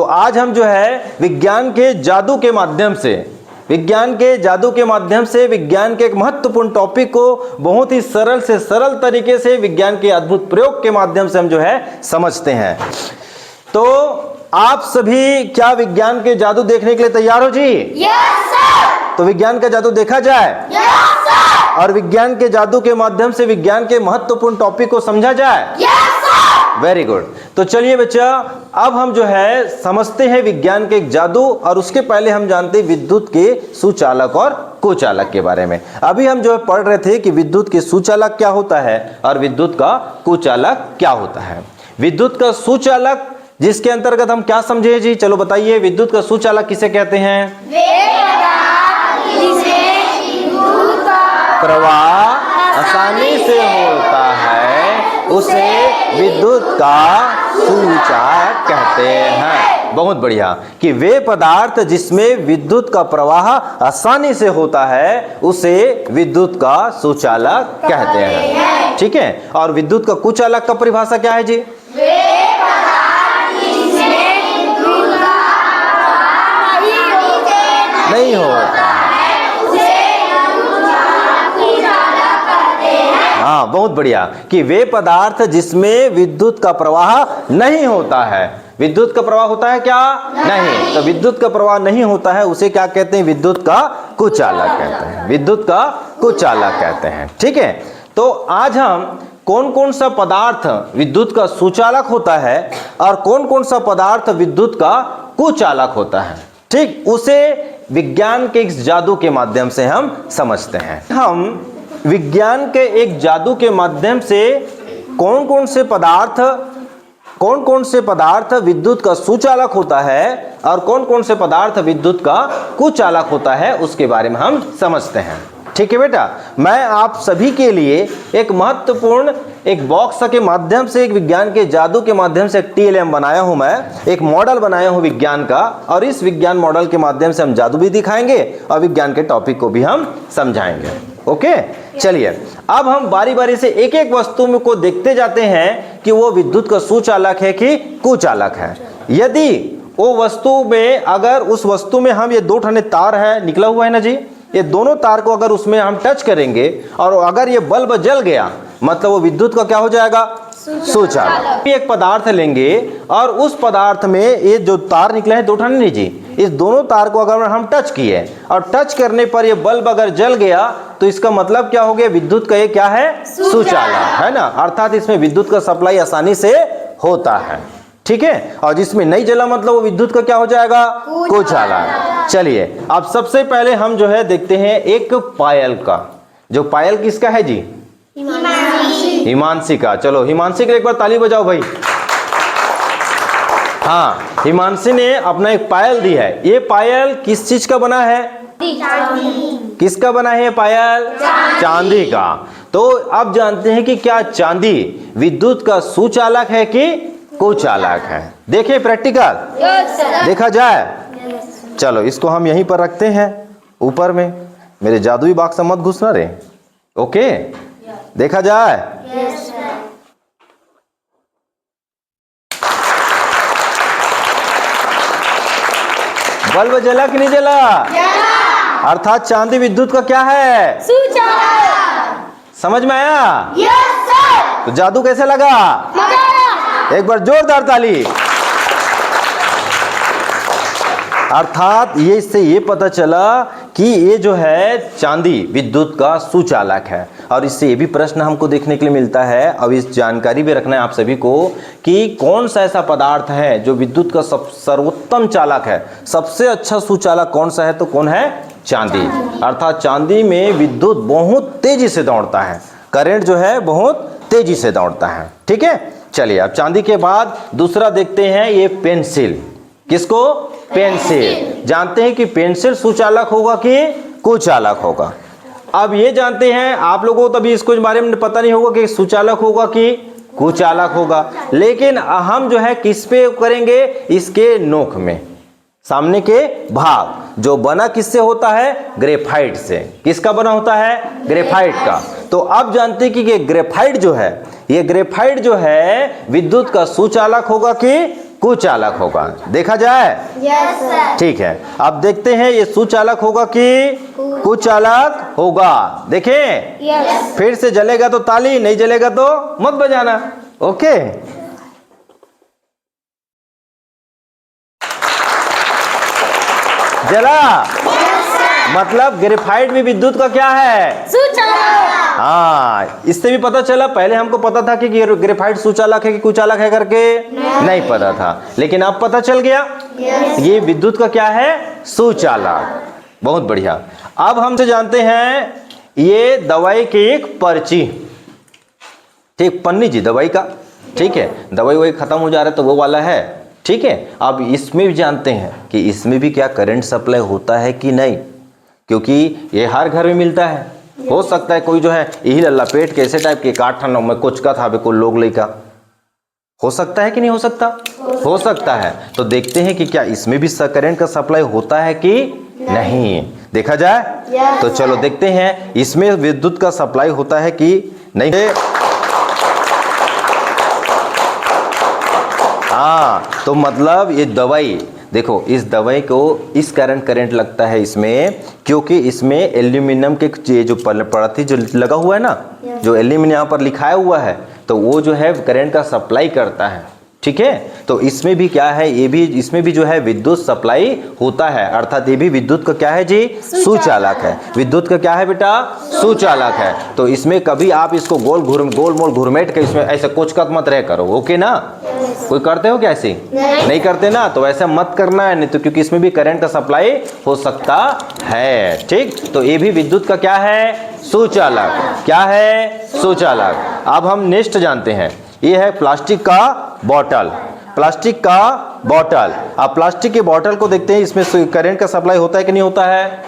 आज हम जो है विज्ञान के जादू के माध्यम से विज्ञान के एक महत्वपूर्ण टॉपिक को बहुत ही सरल से सरल तरीके से विज्ञान के अद्भुत प्रयोग के माध्यम से हम जो है समझते हैं। तो आप सभी क्या विज्ञान के जादू देखने के लिए तैयार हो जी? Yes sir. तो विज्ञान का जादू देखा जाए। Yes sir. और विज्ञान के जादू के माध्यम से विज्ञान के महत्वपूर्ण टॉपिक को समझा जाए। Yes sir. Very good. तो चलिए बच्चा, अब हम जो है समझते हैं विज्ञान के एक जादू, और उसके पहले हम जानते हैं विद्युत के सुचालक और कुचालक के बारे में। अभी हम जो है पढ़ रहे थे कि विद्युत के सुचालक क्या होता है और विद्युत का कुचालक क्या होता है। विद्युत का सुचालक जिसके अंतर्गत हम क्या समझे जी? चलो बताइए, विद्युत का सुचालक किसे कहते हैं? वे पदार्थ जिसमें विद्युत का प्रवाह आसानी से होता है उसे विद्युत का सुचालक कहते हैं। बहुत बढ़िया, कि वे पदार्थ जिसमें विद्युत का प्रवाह आसानी से होता है उसे विद्युत का सुचालक कहते हैं। ठीक है। और विद्युत का कुचालक का परिभाषा क्या है जी? नहीं होता है। हाँ, बहुत बढ़िया, कि वे पदार्थ जिसमें विद्युत का प्रवाह नहीं होता है। विद्युत का प्रवाह होता है क्या? नहीं। तो विद्युत का प्रवाह नहीं होता है उसे क्या कहते हैं? विद्युत का कुचालक कहते हैं। विद्युत का कुचालक कहते हैं। ठीक है। तो आज हम कौन कौन सा पदार्थ विद्युत का सुचालक होता है और कौन कौन सा पदार्थ विद्युत का कुचालक होता है, ठीक, उसे विज्ञान के इस जादू के माध्यम से हम समझते हैं। हम विज्ञान के एक जादू के माध्यम से कौन कौन से पदार्थ विद्युत का सुचालक होता है और कौन कौन से पदार्थ विद्युत का कुचालक होता है उसके बारे में हम समझते हैं। ठीक है बेटा, मैं आप सभी के लिए एक महत्वपूर्ण एक बॉक्स के माध्यम से, एक विज्ञान के जादू के माध्यम से एक TLM बनाया हूं, मैं एक मॉडल बनाया हूं विज्ञान का, और इस विज्ञान मॉडल के माध्यम से हम जादू भी दिखाएंगे और विज्ञान के टॉपिक को भी हम समझाएंगे। ओके, चलिए अब हम बारी बारी से एक एक वस्तु में को देखते जाते हैं कि वो विद्युत का सुचालक है कि कुचालक है। यदि वो वस्तु में, अगर उस वस्तु में हम ये दो ठने तार है निकला हुआ है ना जी, ये दोनों तार को अगर उसमें हम टच करेंगे और अगर ये बल्ब जल गया, मतलब वो विद्युत का क्या हो जाएगा? सुचालक। एक पदार्थ लेंगे और उस पदार्थ में ये जो तार निकले हैं दो ठने नहीं जी, इस दोनों तार को अगर हम टच किए और टच करने पर ये बल्ब अगर जल गया तो इसका मतलब क्या हो गया? विद्युत का ये क्या है? सुचालक है ना, अर्थात इसमें विद्युत का सप्लाई आसानी से होता है। ठीक है। और जिसमें नहीं जला मतलब वो विद्युत का क्या हो जाएगा? कुचालक। चलिए अब सबसे पहले हम जो है देखते हैं एक पायल का। जो पायल किसका है जी? हिमांशी का। चलो हिमांशी के लिए एक बार ताली बजाओ भाई। हाँ, हिमांशी ने अपना एक पायल दी है। ये पायल किस चीज का बना है? किसका बना है पायल? चांदी का। तो अब जानते हैं कि क्या चांदी विद्युत का सुचालक है कि कुचालक है? देखिए प्रैक्टिकल देखा जाए। चलो इसको हम यहीं पर रखते हैं ऊपर में, मेरे जादुई बॉक्स में मत घुसना रे। ओके, देखा जाए। बल्ब जला कि नहीं जला? अर्थात चांदी विद्युत का क्या है? सुचालक। समझ में आया? Yes sir. तो जादू कैसे लगा? एक बार जोरदार ताली। अर्थात ये इससे ये पता चला कि ये जो है चांदी विद्युत का सुचालक है। और इससे ये भी प्रश्न हमको देखने के लिए मिलता है, अब इस जानकारी भी रखना है आप सभी को, कि कौन सा ऐसा पदार्थ है जो विद्युत का सर्वोत्तम चालक है, सबसे अच्छा सुचालक कौन सा है? तो कौन है? चांदी। अर्थात चांदी में विद्युत बहुत तेजी से दौड़ता है, करंट जो है बहुत तेजी से दौड़ता है। ठीक है। चलिए अब चांदी के बाद दूसरा देखते हैं, ये पेंसिल। किसको? पेंसिल। जानते हैं कि पेंसिल सुचालक होगा कि कुचालक होगा? अब ये जानते हैं आप लोगों को, तभी इसको बारे में पता नहीं होगा कि सुचालक होगा कि कुचालक होगा, लेकिन हम जो है किस पे करेंगे? इसके नोक में, सामने के भाग जो बना किससे होता है? ग्रेफाइट से। किसका बना होता है? ग्रेफाइट का। तो अब जानते हैं कि ये ग्रेफाइट जो है, ये ग्रेफाइट जो है विद्युत का सुचालक होगा कि कुचालक होगा। देखा जाए? Yes sir. ठीक है, अब देखते हैं ये सुचालक होगा कि कुचालक होगा। देखें, यस। फिर से जलेगा तो ताली, नहीं जलेगा तो मत बजाना। ओके, जला मतलब ग्रेफाइट में विद्युत का क्या है? सुचालक। हाँ, इससे भी पता चला। पहले हमको पता था कि ग्रेफाइट सुचालक है कि कुचालक है करके नहीं पता था, लेकिन अब पता चल गया ये विद्युत का क्या है? सुचालक। बहुत बढ़िया। अब हमसे जानते हैं ये दवाई की एक पर्ची, ठीक, पन्नी जी दवाई का, ठीक है, दवाई वही खत्म हो जा रहा है तो वो वाला है, ठीक है। अब इसमें भी जानते हैं कि इसमें भी क्या करंट सप्लाई होता है कि नहीं, क्योंकि ये हर घर में मिलता है। हो सकता है कोई जो है यही लपेट के ऐसे टाइप के काट ठाना में कुछ का था कोई लोग लेका, हो सकता है कि नहीं हो सकता? हो सकता है। तो देखते हैं कि क्या इसमें भी करंट का सप्लाई होता है कि नहीं। देखा जाए तो चलो देखते हैं इसमें विद्युत का सप्लाई होता है कि नहीं। हाँ, तो मतलब ये दवाई देखो, इस दवाई को इस कारण करंट लगता है इसमें, क्योंकि इसमें एल्यूमिनियम के जो परत जो लगा हुआ है ना, जो एल्यूमिनियम यहाँ पर लिखाया हुआ है, तो वो जो है करंट का सप्लाई करता है, ठीक है। तो इसमें भी क्या है, ये भी इसमें भी जो है विद्युत सप्लाई होता है, अर्थात ये भी विद्युत का क्या है जी? सुचालक है। विद्युत का क्या है बेटा? सुचालक है। तो इसमें कभी आप इसको गोल मोल घुरमेट के इसमें ऐसे कोचकत मत रह करो, ओके ना? कोई करते हो क्या ऐसे? नहीं करते ना, तो ऐसा मत करना है, नहीं तो क्योंकि इसमें भी करंट का सप्लाई हो सकता है, ठीक। तो ये भी विद्युत का क्या है? सुचालक। क्या है? सुचालक। अब हम नेक्स्ट जानते हैं, ये है प्लास्टिक का बॉटल। प्लास्टिक का बॉटल। अब प्लास्टिक के बॉटल को देखते हैं, इसमें करंट का सप्लाई होता है कि नहीं होता है?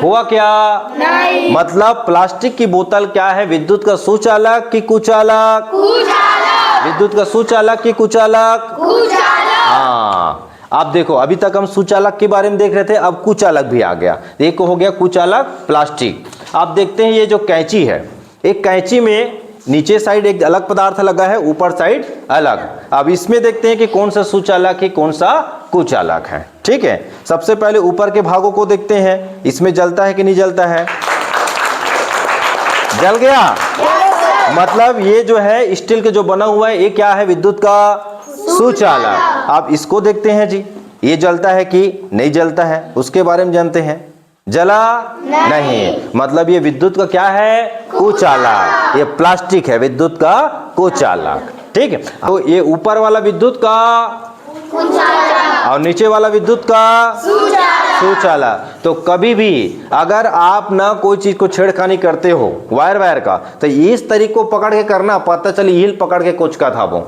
हुआ क्या? नहीं। मतलब प्लास्टिक की बोतल क्या है? विद्युत का सुचालक कि कुचालक? कुचालक। विद्युत का सुचालक कि कुचालक? कुचालक। हाँ, अब देखो, अभी तक हम सुचालक के बारे में देख रहे थे, अब कुचालक भी आ गया। एक हो गया कुचालक प्लास्टिक। आप देखते हैं ये जो कैंची है, एक कैंची में नीचे साइड एक अलग पदार्थ लगा है, ऊपर साइड अलग। अब इसमें देखते हैं कि कौन सा सुचालक है, कौन सा कुचालक है, ठीक है। सबसे पहले ऊपर के भागों को देखते हैं, इसमें जलता है कि नहीं जलता है? जल गया। मतलब ये जो है स्टील के जो बना हुआ है, ये क्या है? विद्युत का सुचालक। अब इसको देखते हैं जी, ये जलता है कि नहीं जलता है, उसके बारे में जानते हैं। जला नहीं, मतलब ये विद्युत का क्या है? कुचालक। ये प्लास्टिक है, विद्युत का कुचालक, ठीक है। तो ये ऊपर वाला विद्युत का कुचालक और नीचे वाला विद्युत का सुचालक। तो कभी भी अगर आप ना कोई चीज को छेड़खानी करते हो वायर का, तो इस तरीके को पकड़ के करना, पता चले हील पकड़ के कुछ का था वो,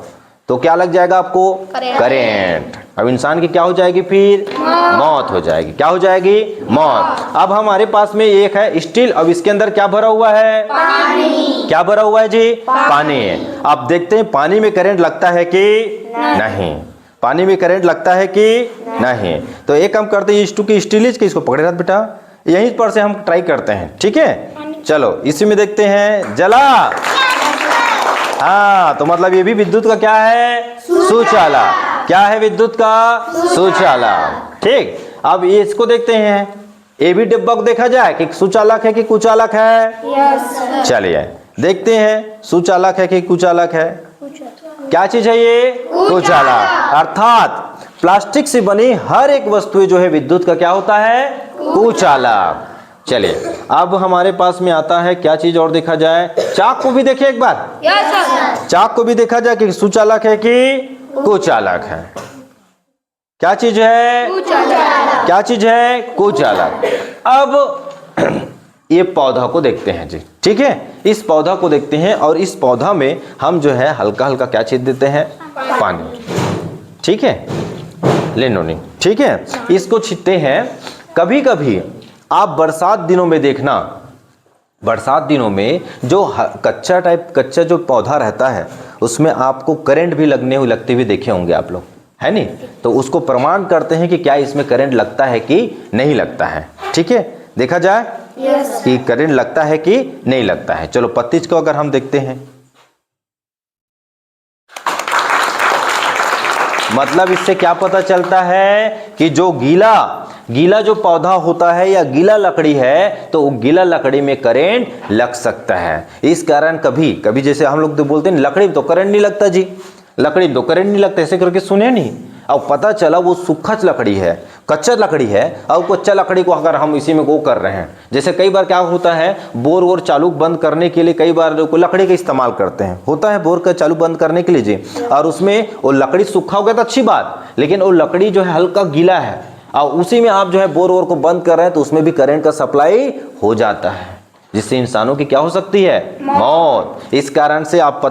तो क्या लग जाएगा आपको? करंट। अब इंसान की क्या हो जाएगी? फिर मौत हो जाएगी। क्या हो जाएगी? मौत। अब हमारे पास में एक है स्टील, अब इसके अंदर क्या भरा हुआ है? पानी। क्या भरा हुआ है जी? पानी। अब देखते हैं पानी में करंट लगता है कि नहीं। पानी में करंट लगता है कि नहीं। तो एक काम करते हैं, स्टू की स्टील के इसको पकड़े रहते बेटा, यहीं पर से हम ट्राई करते हैं, ठीक है। चलो इसी में देखते हैं, जला। हाँ, तो मतलब ये भी विद्युत का क्या है? सुचालक। क्या है? विद्युत का सुचालक, ठीक। अब ये इसको देखते हैं, ये भी डिब्बा को देखा जाए कि सुचालक है कि कुचालक है? चलिए देखते हैं, सुचालक है कि कुचालक है? क्या चीज है ये? कुचालक। अर्थात प्लास्टिक से बनी हर एक वस्तु जो है विद्युत का क्या होता है? कुचालक। चलिए अब हमारे पास में आता है क्या चीज और देखा जाए, चाक को भी देखें एक बार। चाक को भी देखा जाए कि सुचालक है कि कुचालक है? क्या चीज है? कुचालक। क्या चीज है? कुचालक। अब ये पौधा को देखते हैं जी, ठीक है। इस पौधा को देखते हैं और इस पौधा में हम जो है हल्का हल्का क्या चीज देते हैं? पानी, ठीक है, लेनोनी, ठीक है। इसको छींटते हैं। कभी कभी आप बरसात दिनों में देखना, बरसात दिनों में जो कच्चा जो पौधा रहता है, उसमें आपको करंट भी लगते हुए देखे होंगे आप लोग, है नहीं? तो उसको प्रमाण करते हैं कि क्या इसमें करंट लगता है कि नहीं लगता है, ठीक है। देखा जाए कि करंट लगता है कि नहीं लगता है। चलो पत्तीज को अगर हम देखते हैं, मतलब इससे क्या पता चलता है कि जो गीला जो पौधा होता है या गीला लकड़ी है तो गीला लकड़ी में करंट लग सकता है। इस कारण कभी कभी जैसे हम लोग तो बोलते हैं लकड़ी तो करंट नहीं लगता जी, लकड़ी तो करंट नहीं लगता, ऐसे करके सुने नहीं। अब पता चला वो सूखा लकड़ी है, कच्चा लकड़ी है, और कच्चा लकड़ी को अगर हम इसी में वो कर रहे हैं, जैसे कई बार क्या होता है बोर वोर चालू बंद करने के लिए कई बार लकड़ी का इस्तेमाल करते हैं, होता है बोर का चालू बंद करने के लिए जी, और उसमें वो लकड़ी सूखा हो गया तो अच्छी बात, लेकिन वो लकड़ी जो है हल्का गीला है और उसी में आप जो है बोर वोर को बंद कर रहे हैं तो उसमें भी करंट का सप्लाई हो जाता है, जिससे इंसानों की क्या हो सकती है, मौत। इस कारण से आप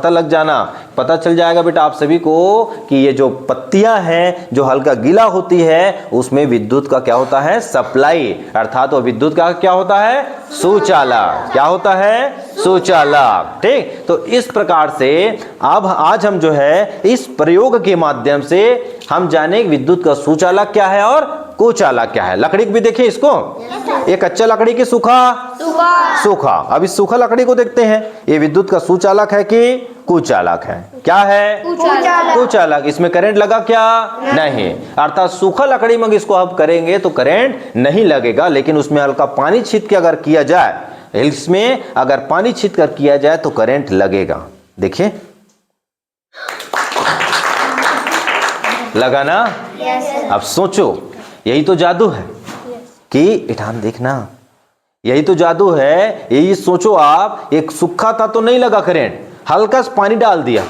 पता चल जाएगा बेटा आप सभी को कि ये जो पत्तियां हैं जो हल्का गीला होती है उसमें विद्युत का क्या होता है, सप्लाई, अर्थात वो विद्युत का क्या होता है, सुचालक। क्या होता है, सुचालक। ठीक, तो इस प्रकार से अब आज हम जो है इस प्रयोग के माध्यम से हम जाने विद्युत का सुचालक क्या है और कुचालक क्या है। लकड़ी भी देखिए इसको, ये कच्चा लकड़ी की सूखा। अब इस सूखा लकड़ी को देखते हैं, ये विद्युत का सुचालक है कि कुचालक है? क्या है, कुचालक। इसमें करंट लगा क्या, नहीं, अर्थात सूखा लकड़ी में इसको आप करेंगे तो करंट नहीं लगेगा, लेकिन उसमें हल्का पानी छींट के अगर किया जाए, इसमें अगर पानी छींट कर किया जाए तो करंट लगेगा। देखिए लगा ना। अब सोचो, यही तो जादू है कि इठान देखना, यही तो जादू है। यही सोचो आप, एक सूखा था तो नहीं लगा करंट, हल्का सा पानी डाल दिया,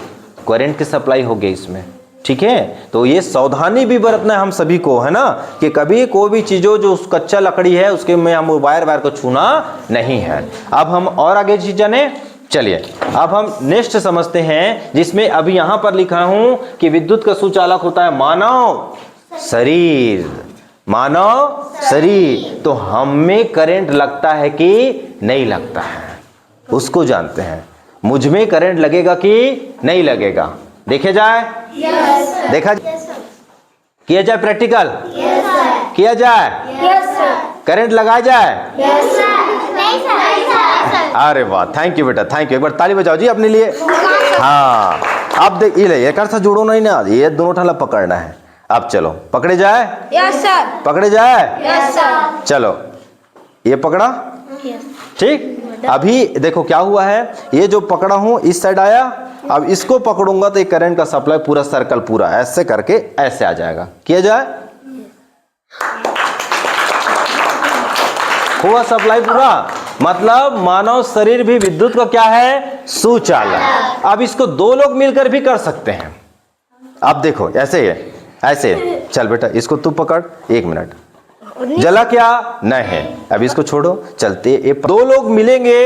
करंट की सप्लाई हो गई इसमें। ठीक है, तो ये सावधानी भी बरतना है हम सभी को, है ना, कि कभी कोई भी चीजों जो कच्चा लकड़ी है उसके में हम वायर को छूना नहीं है। अब हम और आगे चीज जाने, चलिए अब हम नेक्स्ट समझते हैं, जिसमें अभी यहां पर लिखा हूं कि विद्युत का सुचालक होता है मानव शरीर। मानव शरीर, तो हम में करंट लगता है कि नहीं लगता है, उसको जानते हैं। मुझ में करंट लगेगा कि नहीं लगेगा, देखे जाए, देखा किया जाए, प्रैक्टिकल किया जाए, करंट लगाया जाए। अरे वाह, थैंक यू बेटा, थैंक यू। एक बार ताली बजाओ जी अपने लिए। हाँ, अब देख ये एक साथ जोड़ो नहीं ना, ये दोनों ठाला पकड़ना है। अब चलो पकड़े जाए, यस सर, पकड़े जाए, यस सर। चलो ये पकड़ा, ठीक। अभी देखो क्या हुआ है, ये जो पकड़ा हूं इस साइड आया, अब इसको पकड़ूंगा तो ये करंट का सप्लाई पूरा सर्कल पूरा ऐसे करके ऐसे आ जाएगा। किया जाए, हुआ सप्लाई पूरा, मतलब मानव शरीर भी विद्युत का क्या है, सुचालक। अब इसको दो लोग मिलकर भी कर सकते हैं। अब देखो ऐसे है, ऐसे, चल बेटा इसको तू पकड़, एक मिनट, जला क्या नहीं है, अब इसको छोड़ो, चलते। ये दो लोग मिलेंगे,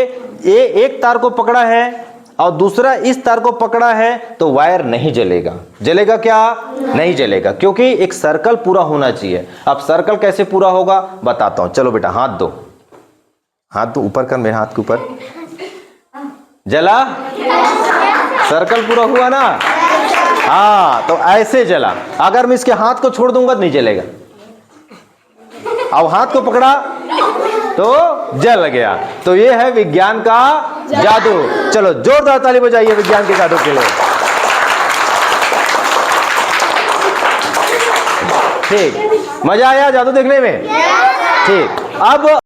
ये एक तार को पकड़ा है और दूसरा इस तार को पकड़ा है तो वायर नहीं जलेगा। जलेगा क्या, नहीं जलेगा, क्योंकि एक सर्कल पूरा होना चाहिए। अब सर्कल कैसे पूरा होगा बताता हूं, चलो बेटा हाथ दो, हाथ दो ऊपर कर, मेरे हाथ के ऊपर। जला, सर्कल पूरा हुआ ना, हाँ, तो ऐसे जला। अगर मैं इसके हाथ को छोड़ दूंगा तो नहीं जलेगा, अब हाथ को पकड़ा तो जल गया। तो ये है विज्ञान का जादू। चलो जोरदार ताली बजाइए विज्ञान के जादू के लिए। ठीक, मजा आया जादू देखने में, ठीक। अब